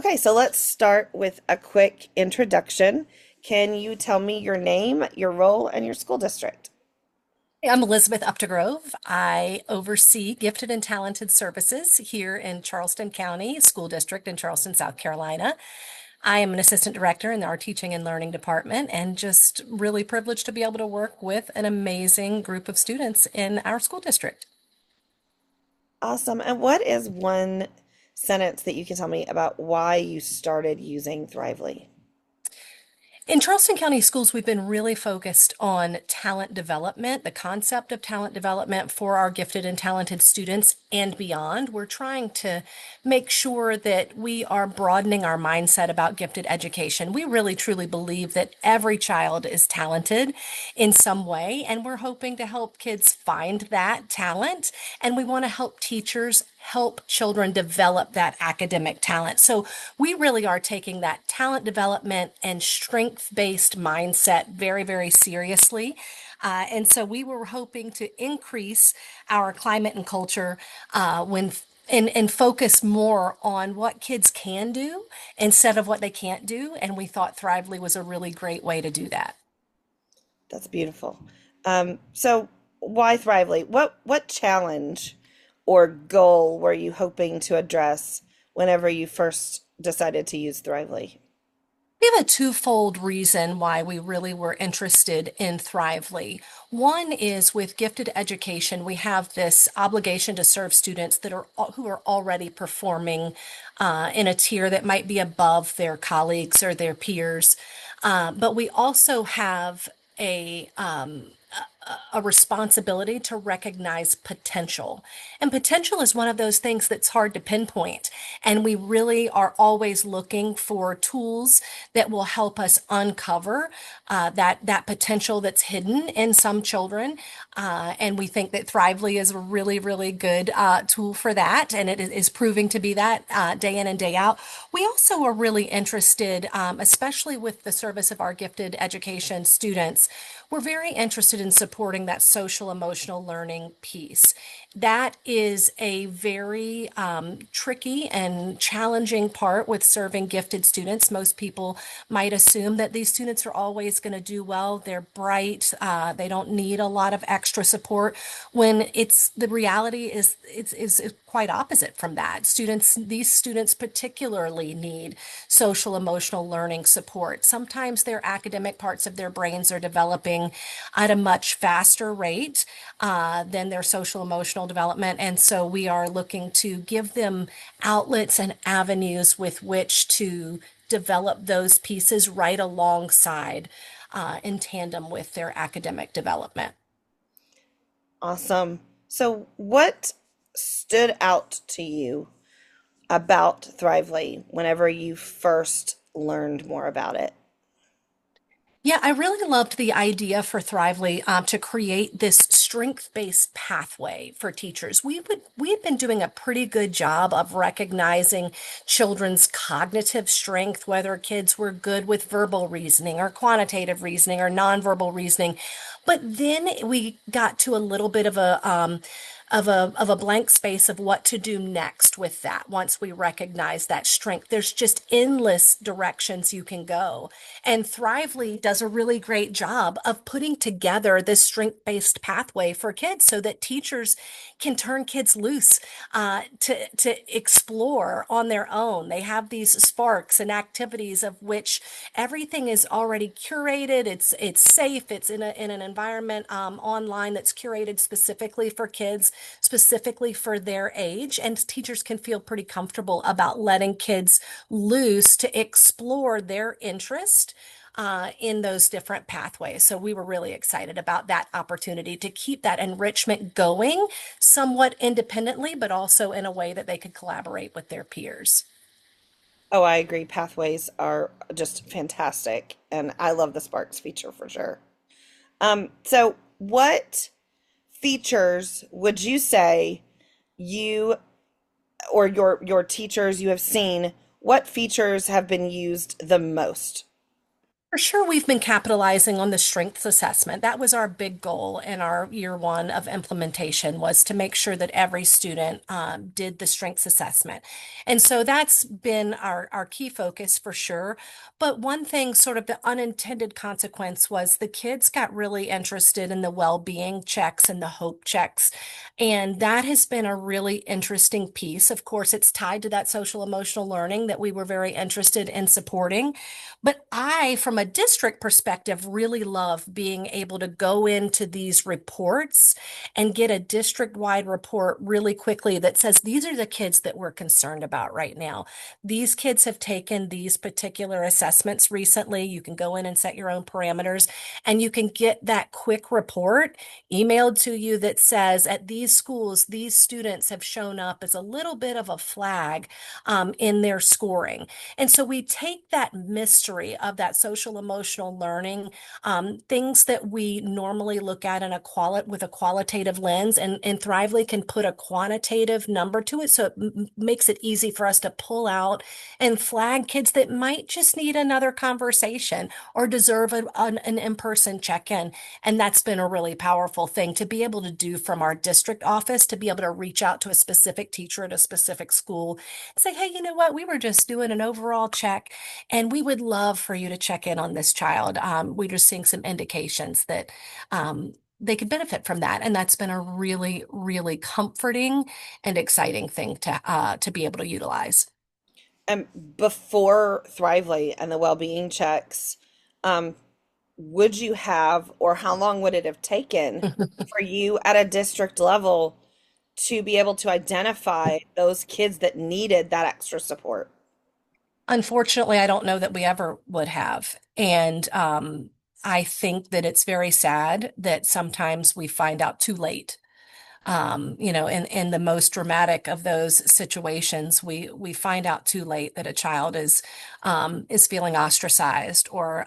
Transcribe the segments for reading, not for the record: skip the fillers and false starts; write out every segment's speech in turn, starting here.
Okay, so let's start with a quick introduction. Can you tell me your name, your role, and your school district? I'm Elizabeth Uptegrove. I oversee gifted and talented services here in Charleston County School District in Charleston, South Carolina. I am an assistant director in our teaching and learning department and just really privileged to be able to work with an amazing group of students in our school district. Awesome. And what is one sentence that you can tell me about why you started using Thrively? In Charleston County Schools, we've been really focused on talent development, the concept of talent development for our gifted and talented students and beyond. We're trying to make sure that we are broadening our mindset about gifted education. We really truly believe that every child is talented in some way, and we're hoping to help kids find that talent. And we want to help teachers help children develop that academic talent. So we really are taking that talent development and strength-based mindset very, very seriously. And so we were hoping to increase our climate and culture when and focus more on what kids can do instead of what they can't do. And we thought Thrively was a really great way to do that. That's beautiful. So why Thrively? What challenge or goal were you hoping to address whenever you first decided to use Thrively? We have a twofold reason why we really were interested in Thrively. One is with gifted education, we have this obligation to serve students that are who are already performing in a tier that might be above their colleagues or their peers. But we also have a a responsibility to recognize potential. And potential is one of those things that's hard to pinpoint. And we really are always looking for tools that will help us uncover that potential that's hidden in some children. And we think that Thrively is a really, really good tool for that. And it is proving to be that day in and day out. We also are really interested, especially with the service of our gifted education students. We're very interested in supporting that social emotional learning piece. That is a very tricky and challenging part with serving gifted students. Most people might assume that these students are always going to do well. They're bright. They don't need a lot of extra support. When it's the reality is quite opposite from that. These students particularly need social emotional learning support. Sometimes their academic parts of their brains are developing at a much faster rate than their social emotional development. And so we are looking to give them outlets and avenues with which to develop those pieces right alongside in tandem with their academic development. Awesome. So what stood out to you about Thrively whenever you first learned more about it? Yeah, I really loved the idea for Thrively to create this strength-based pathway for teachers. We had been doing a pretty good job of recognizing children's cognitive strength, whether kids were good with verbal reasoning or quantitative reasoning or nonverbal reasoning. But then we got to a little bit of a blank space of what to do next with that once we recognize that strength. There's just endless directions you can go. And Thrively does a really great job of putting together this strength-based pathway for kids so that teachers can turn kids loose to explore on their own. They have these sparks and activities of which everything is already curated. It's safe. It's in an environment online that's curated specifically for kids, specifically for their age, and teachers can feel pretty comfortable about letting kids loose to explore their interest in those different pathways. So we were really excited about that opportunity to keep that enrichment going somewhat independently, but also in a way that they could collaborate with their peers. Oh, I agree. Pathways are just fantastic, and I love the Sparks feature for sure. So what features would you say you or your teachers you have seen, what features have been used the most? For sure, we've been capitalizing on the strengths assessment. That was our big goal in our year one of implementation was to make sure that every student did the strengths assessment. And so that's been our key focus for sure. But one thing, sort of the unintended consequence was the kids got really interested in the well-being checks and the hope checks. And that has been a really interesting piece. Of course, it's tied to that social emotional learning that we were very interested in supporting. But I, from a district perspective, really love being able to go into these reports and get a district-wide report really quickly that says these are the kids that we're concerned about right now. These kids have taken these particular assessments recently. You can go in and set your own parameters, and you can get that quick report emailed to you that says at these schools, these students have shown up as a little bit of a flag in their scoring. And so we take that mystery of that social emotional learning, things that we normally look at in with a qualitative lens, and Thrively can put a quantitative number to it. So it makes it easy for us to pull out and flag kids that might just need another conversation or deserve an in-person check-in. And that's been a really powerful thing to be able to do from our district office, to be able to reach out to a specific teacher at a specific school say, hey, you know what? We were just doing an overall check, and we would love for you to check in on this child. We're just seeing some indications that they could benefit from that, and that's been a really, really comforting and exciting thing to be able to utilize. And before Thrively and the well-being checks, um, would you have, or how long would it have taken for you at a district level to be able to identify those kids that needed that extra support? Unfortunately, I don't know that we ever would have. And I think that it's very sad that sometimes we find out too late. In the most dramatic of those situations, we find out too late that a child is feeling ostracized or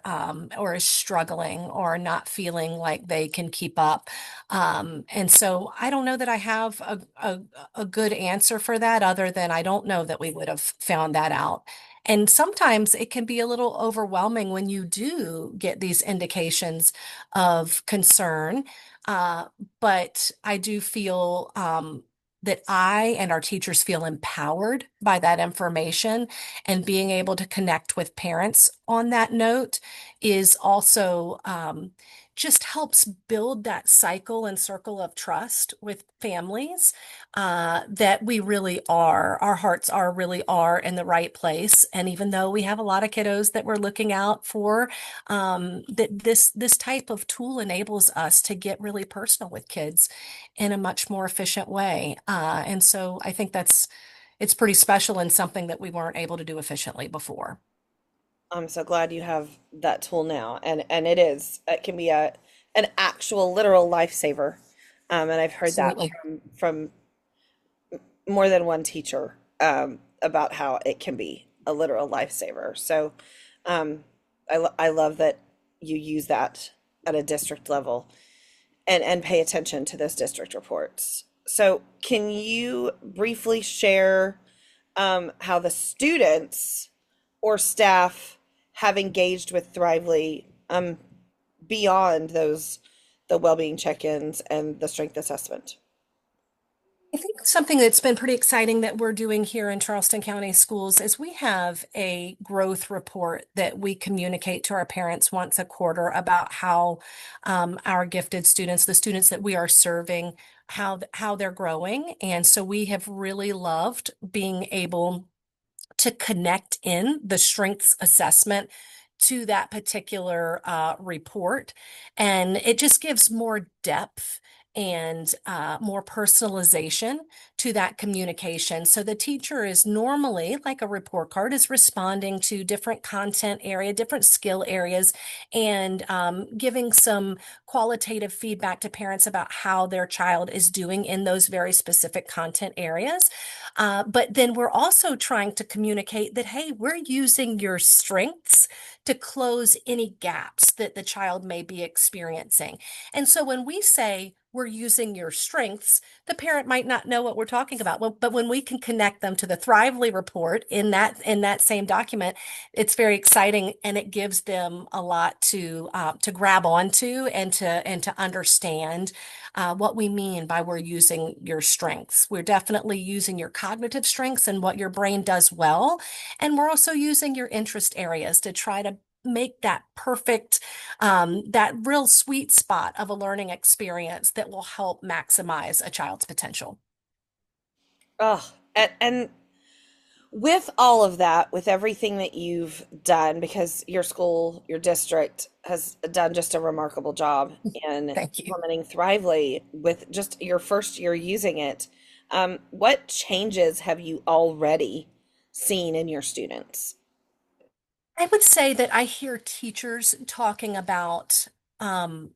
is struggling or not feeling like they can keep up. And so I don't know that I have a good answer for that, other than I don't know that we would have found that out. And sometimes it can be a little overwhelming when you do get these indications of concern. Uh, but I do feel that I and our teachers feel empowered by that information, and being able to connect with parents on that note is also just helps build that cycle and circle of trust with families, that we really are, our hearts are really are in the right place. And even though we have a lot of kiddos that we're looking out for, that this type of tool enables us to get really personal with kids in a much more efficient way. And so I think it's pretty special and something that we weren't able to do efficiently before. I'm so glad you have that tool now, and it can be an actual literal lifesaver. And I've heard that Absolutely. from more than one teacher about how it can be a literal lifesaver. So I love that you use that at a district level and pay attention to those district reports. So can you briefly share how the students or staff have engaged with Thrively beyond the well-being check-ins and the strength assessment? I think something that's been pretty exciting that we're doing here in Charleston County Schools is we have a growth report that we communicate to our parents once a quarter about how our gifted students, the students that we are serving, how they're growing. And so we have really loved being able to connect in the strengths assessment to that particular report. And it just gives more depth and more personalization to that communication. So the teacher is normally, like a report card, is responding to different content area, different skill areas, and giving some qualitative feedback to parents about how their child is doing in those very specific content areas. But then we're also trying to communicate that, hey, we're using your strengths to close any gaps that the child may be experiencing. And so when we say we're using your strengths, the parent might not know what we're talking about. But when we can connect them to the Thrively report in that same document, it's very exciting, and it gives them a lot to grab onto and to understand what we mean by we're using your strengths. We're definitely using your cognitive strengths and what your brain does well, and we're also using your interest areas to try to make that perfect, that real sweet spot of a learning experience that will help maximize a child's potential. Oh, and with all of that, with everything that you've done, because your school, your district has done just a remarkable job in Thank you. implementing Thrively with just your first year using it, what changes have you already seen in your students? I would say that I hear teachers talking about um,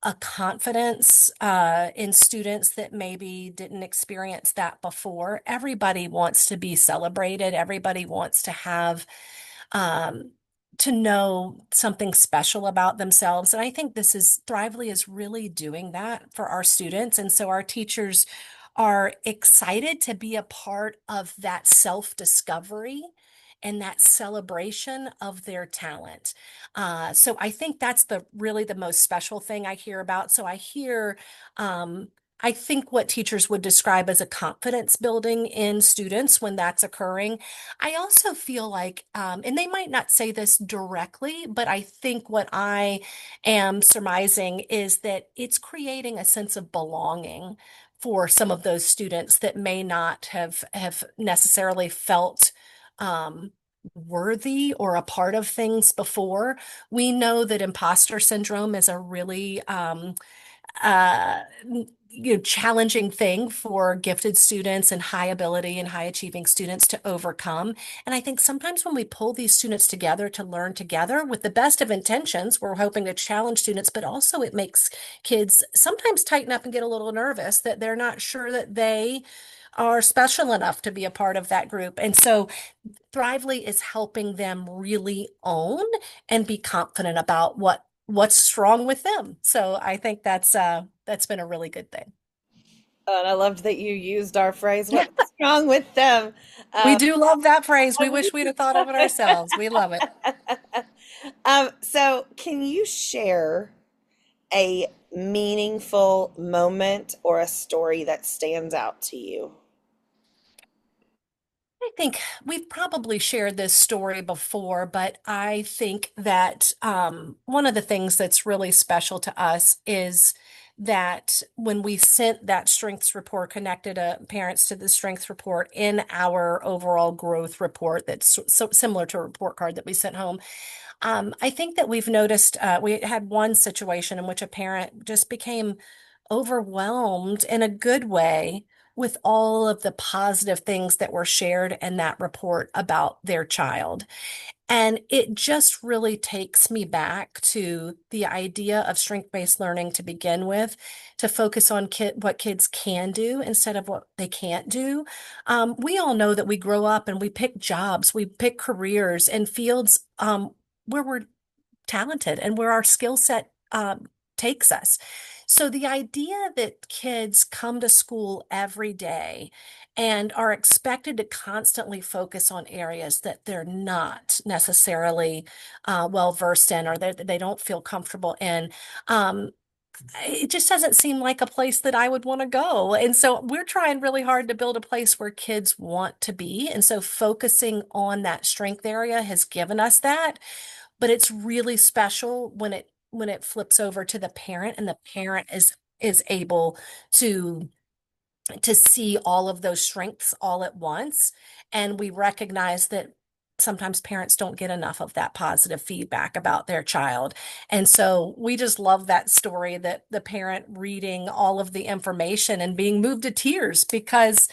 a confidence in students that maybe didn't experience that before. Everybody wants to be celebrated. Everybody wants um, to know something special about themselves. And I think Thrively is really doing that for our students. And so our teachers are excited to be a part of that self-discovery and that celebration of their talent. So I think that's the really the most special thing I hear about. Um, I think what teachers would describe as a confidence building in students when that's occurring. I also feel like, and they might not say this directly, but I think what I am surmising is that it's creating a sense of belonging for some of those students that may not have necessarily felt um, worthy or a part of things before. We know that imposter syndrome is a really uh, challenging thing for gifted students and high ability and high achieving students to overcome. And I think sometimes when we pull these students together to learn together with the best of intentions, we're hoping to challenge students, but also it makes kids sometimes tighten up and get a little nervous that they're not sure that they are special enough to be a part of that group. And so Thrively is helping them really own and be confident about what's strong with them. So I think that's been a really good thing. And I loved that you used our phrase, what's wrong with them? We Um, do love that phrase. We we wish we'd have thought of it ourselves. We love it. so can you share a meaningful moment or a story that stands out to you? I think we've probably shared this story before, but I think that one of the things that's really special to us is that when we sent that strengths report, connected parents to the strengths report in our overall growth report, that's so similar to a report card that we sent home. I think that we've noticed we had one situation in which a parent just became overwhelmed in a good way with all of the positive things that were shared in that report about their child. And it just really takes me back to the idea of strength-based learning to begin with, to focus on what kids can do instead of what they can't do. We all know that we grow up and we pick jobs, we pick careers and fields where we're talented and where our skill set takes us. So the idea that kids come to school every day and are expected to constantly focus on areas that they're not necessarily well versed in or that they don't feel comfortable in. Um, it just doesn't seem like a place that I would want to go. And so we're trying really hard to build a place where kids want to be. And so focusing on that strength area has given us that, but it's really special when it flips over to the parent and the parent is able to see all of those strengths all at once. And we recognize that sometimes parents don't get enough of that positive feedback about their child. And so we just love that story that the parent reading all of the information and being moved to tears because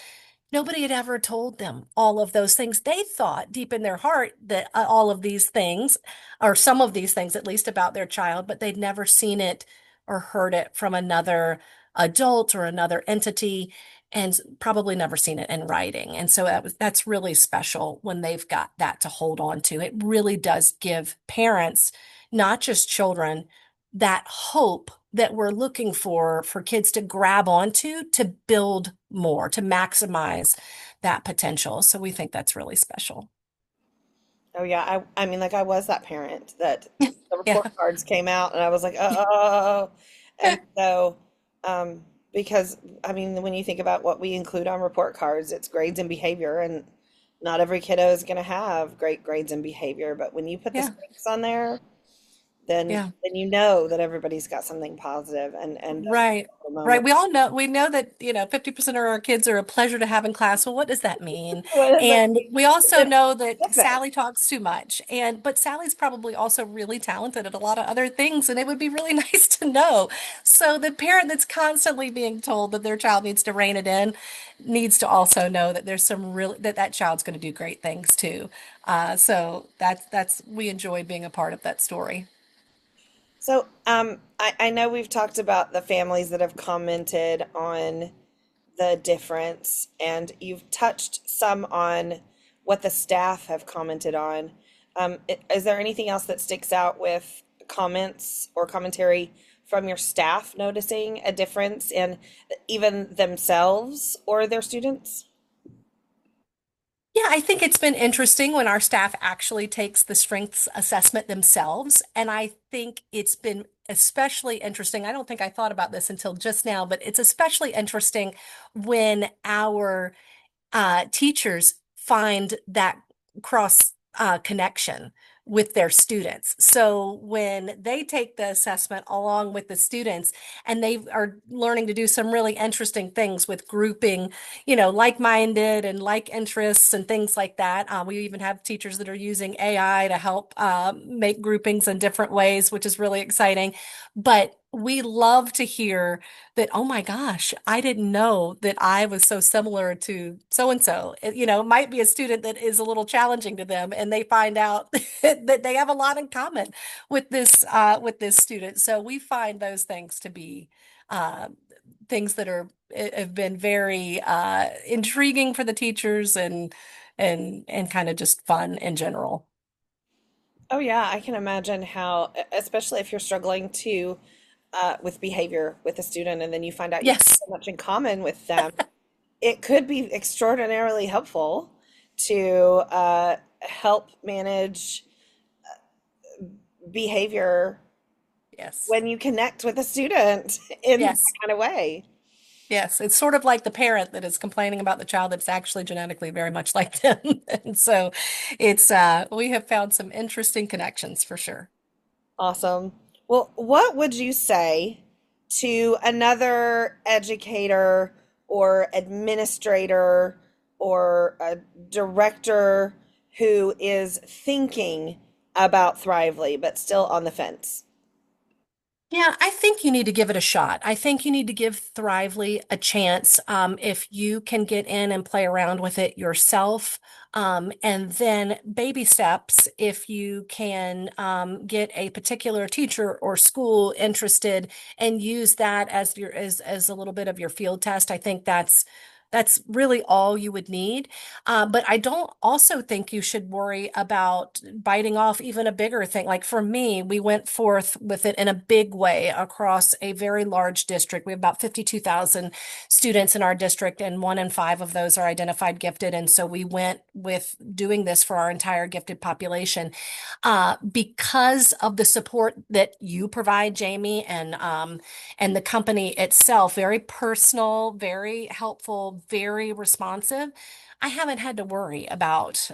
nobody had ever told them all of those things. They thought deep in their heart that all of these things, or some of these things at least about their child, but they'd never seen it or heard it from another adult or another entity, and probably never seen it in writing. And so that's really special when they've got that to hold on to. It really does give parents, not just children, that hope that we're looking for kids to grab onto to build more, to maximize that potential. So we think that's really special. Oh yeah, I mean, like I was that parent that the report Yeah. cards came out, and I was like, oh, and so um, because I mean, when you think about what we include on report cards, it's grades and behavior, and not every kiddo is going to have great grades and behavior, but when you put the Yeah. strengths on there, then Yeah. then you know that everybody's got something positive, and that's Right. the Right. moment. We know that, 50% of our kids are a pleasure to have in class. Well, what does that mean? What does that And we also mean? know that Specific. Sally talks too much. But Sally's probably also really talented at a lot of other things, and it would be really nice to know. So the parent that's constantly being told that their child needs to rein it in needs to also know that there's some really that child's going to do great things too. So that's we enjoy being a part of that story. So, I know we've talked about the families that have commented on the difference, and you've touched some on what the staff have commented on. Is there anything else that sticks out with comments or commentary from your staff noticing a difference in even themselves or their students? Yeah, I think it's been interesting when our staff actually takes the strengths assessment themselves. And I think it's been especially interesting. I don't think I thought about this until just now, but it's especially interesting when our teachers find that cross connection with their students. So when they take the assessment along with the students and they are learning to do some really interesting things with grouping, like-minded and like interests and things like that. We even have teachers that are using AI to help make groupings in different ways, which is really exciting. But we love to hear that, oh my gosh, I didn't know that I was so similar to so and so. It might be a student that is a little challenging to them, and they find out that they have a lot in common with this student. So we find those things to be uh, things that have been very intriguing for the teachers and kind of just fun in general. Oh yeah, I can imagine how, especially if you're struggling to with behavior with a student, and then you find out you have Yes, so much in common with them, it could be extraordinarily helpful to help manage behavior yes, when you connect with a student in that yes. kind of way. Yes, it's sort of like the parent that is complaining about the child that's actually genetically very much like them. And so it's we have found some interesting connections for sure. Awesome. Well, what would you say to another educator or administrator or a director who is thinking about Thrively but still on the fence? Yeah, I think you need to give it a shot. I think you need to give Thrively a chance. If you can get in and play around with it yourself, and then baby steps, if you can get a particular teacher or school interested and use that as as a little bit of your field test. I think that's really all you would need. But I don't also think you should worry about biting off even a bigger thing. Like for me, we went forth with it in a big way across a very large district. We have about 52,000 students in our district, and 1 in 5 of those are identified gifted. And so we went with doing this for our entire gifted population because of the support that you provide, Jamie, and the company itself, very personal, very helpful, very responsive. I haven't had to worry about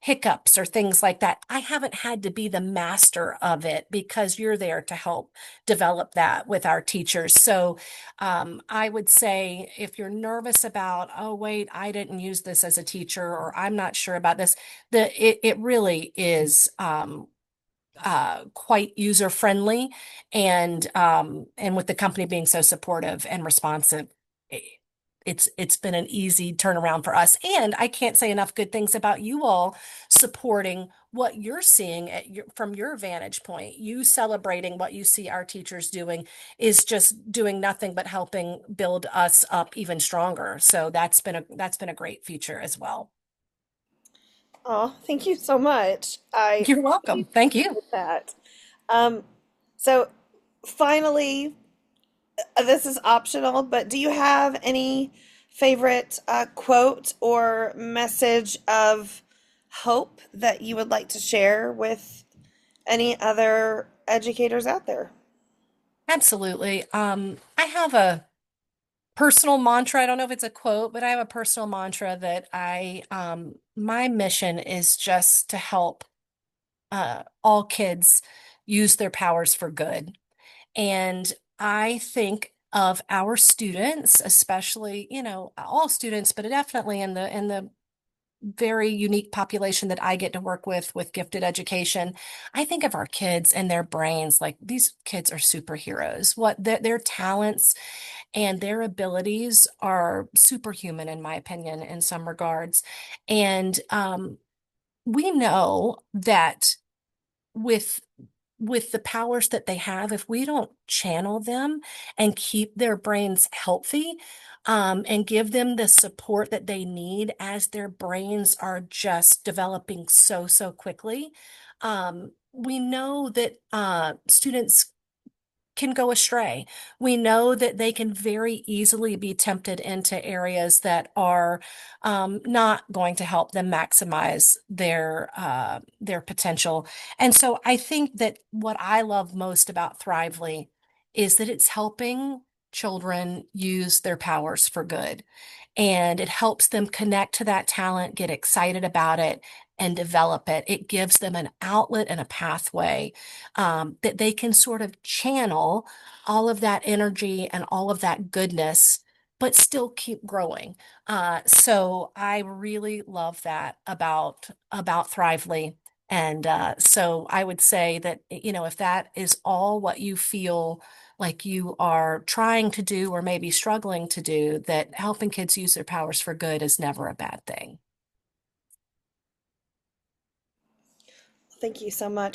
hiccups or things like that. I haven't had to be the master of it because you're there to help develop that with our teachers. So I would say if you're nervous about, oh, wait, I didn't use this as a teacher, or I'm not sure about this, it really is quite user friendly, and with the company being so supportive and responsive, i- it's been an easy turnaround for us. And I can't say enough good things about you all supporting what you're seeing from your vantage point. You celebrating what you see our teachers doing is just doing nothing but helping build us up even stronger. So that's been a great feature as well. Oh, thank you so much. I You're welcome. appreciate Thank you. that. Um, so finally, this is optional, but do you have any favorite quote or message of hope that you would like to share with any other educators out there? Absolutely. I have a personal mantra. I don't know if it's a quote, but I have a personal mantra that my mission is just to help all kids use their powers for good. And I think of our students, especially, all students, but definitely in the very unique population that I get to work with gifted education. I think of our kids and their brains like these kids are superheroes. What their talents and their abilities are superhuman, in my opinion, in some regards. And we know that with with the powers that they have, if we don't channel them and keep their brains healthy, and give them the support that they need as their brains are just developing so quickly, we know that students can go astray. We know that they can very easily be tempted into areas that are not going to help them maximize their potential. And so I think that what I love most about Thrively is that it's helping children use their powers for good. And it helps them connect to that talent, get excited about it, and develop it. It gives them an outlet and a pathway that they can sort of channel all of that energy and all of that goodness, but still keep growing. So I really love that about Thrively. And so I would say that, if that is all what you feel like you are trying to do or maybe struggling to do, that helping kids use their powers for good is never a bad thing. Thank you so much.